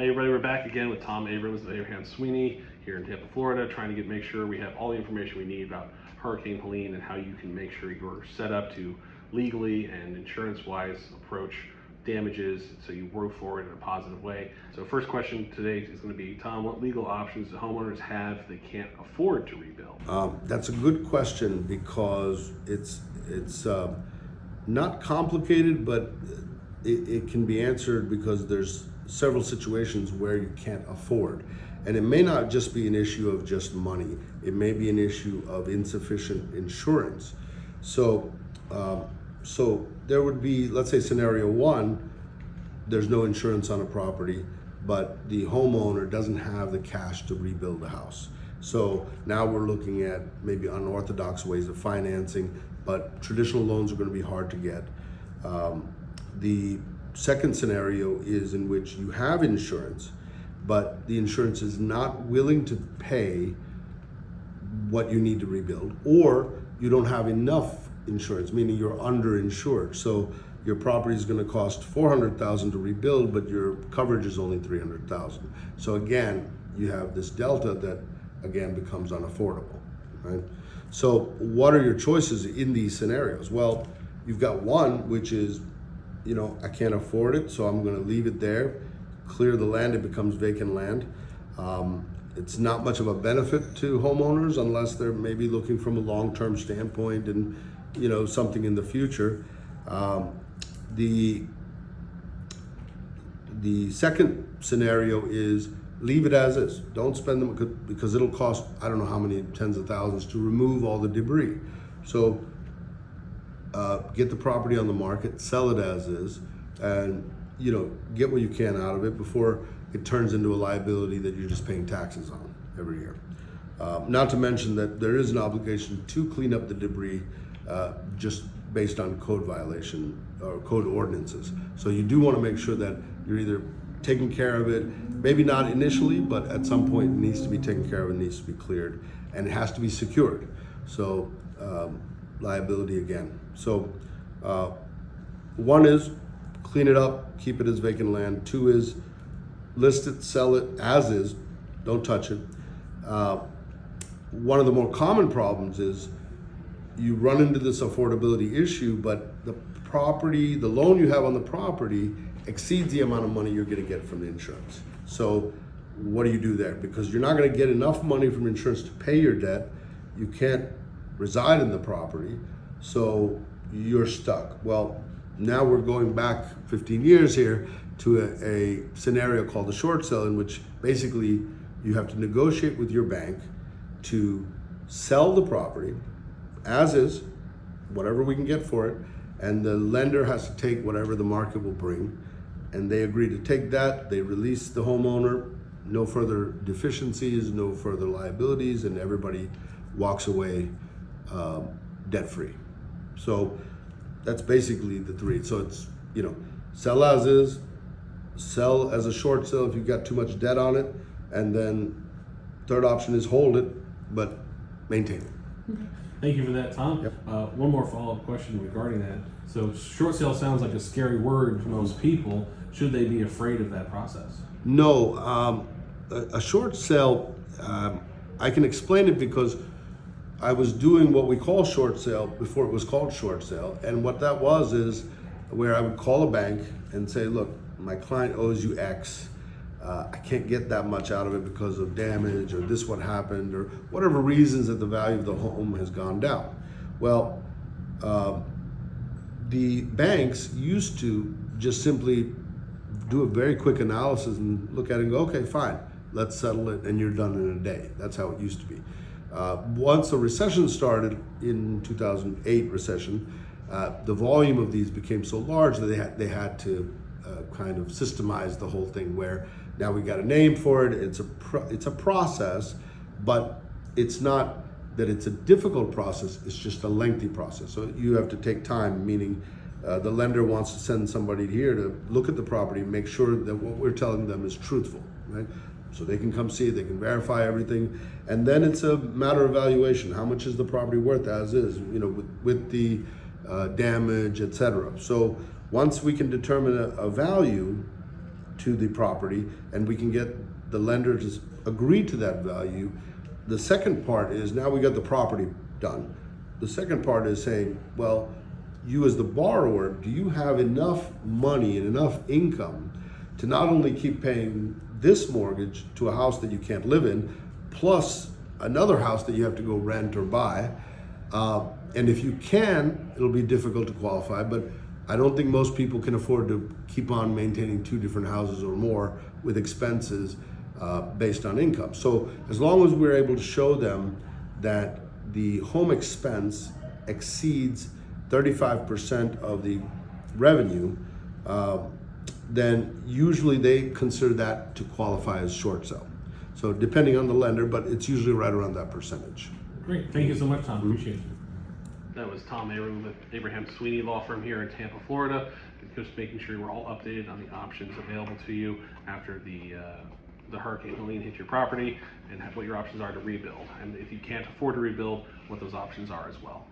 Hey everybody, we're back again with Abraham of Abraham Sweeney here in Tampa, Florida, trying to make sure we have all the information we need about Hurricane Helene and how you can make sure you're set up to legally and insurance-wise approach damages so you move forward in a positive way. So first question today is going to be, Tom, what legal options do homeowners have if they can't afford to rebuild? That's a good question because it's not complicated, but it can be answered because there's several situations where you can't afford. And it may not just be an issue of just money. It may be an issue of insufficient insurance. So there would be, let's say scenario one, there's no insurance on a property, but the homeowner doesn't have the cash to rebuild the house. So now we're looking at maybe unorthodox ways of financing, but traditional loans are going to be hard to get. The second scenario is in which you have insurance, but the insurance is not willing to pay what you need to rebuild, or you don't have enough insurance, meaning you're underinsured. So your property is going to cost $400,000 to rebuild, but your coverage is only $300,000. So again, you have this delta that again becomes unaffordable, right? So what are your choices in these scenarios? Well, you've got one, which is, I can't afford it, so I'm going to leave it there, clear the land, it becomes vacant land. It's not much of a benefit to homeowners unless they're maybe looking from a long-term standpoint and something in the future. The second scenario is leave it as is. Don't spend them because it'll cost, I don't know how many tens of thousands to remove all the debris. So get the property on the market, sell it as is, and get what you can out of it before it turns into a liability that you're just paying taxes on every year. Not to mention that there is an obligation to clean up the debris just based on code violation or code ordinances. So you do want to make sure that you're either taking care of it, maybe not initially, but at some point it needs to be taken care of, it needs to be cleared, and it has to be secured. So liability again. So one is clean it up, keep it as vacant land. Two is list it, sell it as is, don't touch it. One of the more common problems is you run into this affordability issue, but the loan you have on the property exceeds the amount of money you're going to get from the insurance. So what do you do there? Because you're not going to get enough money from insurance to pay your debt. You can't reside in the property, so you're stuck. Well, now we're going back 15 years here to a scenario called a short sale, in which basically you have to negotiate with your bank to sell the property as is, whatever we can get for it, and the lender has to take whatever the market will bring, and they agree to take that. They release the homeowner, no further deficiencies, no further liabilities, and everybody walks away debt-free. So that's basically the three. So it's, sell as is, sell as a short sale if you've got too much debt on it, and then third option is hold it, but maintain it. Okay. Thank you for that, Tom. Yep. One more follow-up question regarding that. So short sale sounds like a scary word to most people. Should they be afraid of that process? No, a short sale, I can explain it because I was doing what we call short sale before it was called short sale. And what that was is where I would call a bank and say, look, my client owes you X. I can't get that much out of it because of damage or this what happened or whatever reasons that the value of the home has gone down. Well, the banks used to just simply do a very quick analysis and look at it and go, okay, fine, let's settle it and you're done in a day. That's how it used to be. Once the recession started in 2008 recession, the volume of these became so large that they had to kind of systemize the whole thing, where now we got a name for it. It's a process, but it's not that it's a difficult process. It's just a lengthy process. So you have to take time, meaning the lender wants to send somebody here to look at the property, make sure that what we're telling them is truthful, right? So they can come see it, they can verify everything, and then it's a matter of valuation. How much is the property worth as is, with the damage, etc. So once we can determine a value, to the property, and we can get the lender to agree to that value. The second part is, now we got the property done. The second part is saying, well, you as the borrower, do you have enough money and enough income to not only keep paying this mortgage to a house that you can't live in, plus another house that you have to go rent or buy? And if you can, it'll be difficult to qualify, but I don't think most people can afford to keep on maintaining 2 different houses or more with expenses based on income. So as long as we're able to show them that the home expense exceeds 35% of the revenue, then usually they consider that to qualify as short sale. So depending on the lender, but it's usually right around that percentage. Great, thank you so much, Tom, appreciate it. That was Tom Abraham with Abraham Sweeney Law Firm here in Tampa, Florida. Just making sure we're all updated on the options available to you after the Hurricane Helene hit your property, and what your options are to rebuild. And if you can't afford to rebuild, what those options are as well.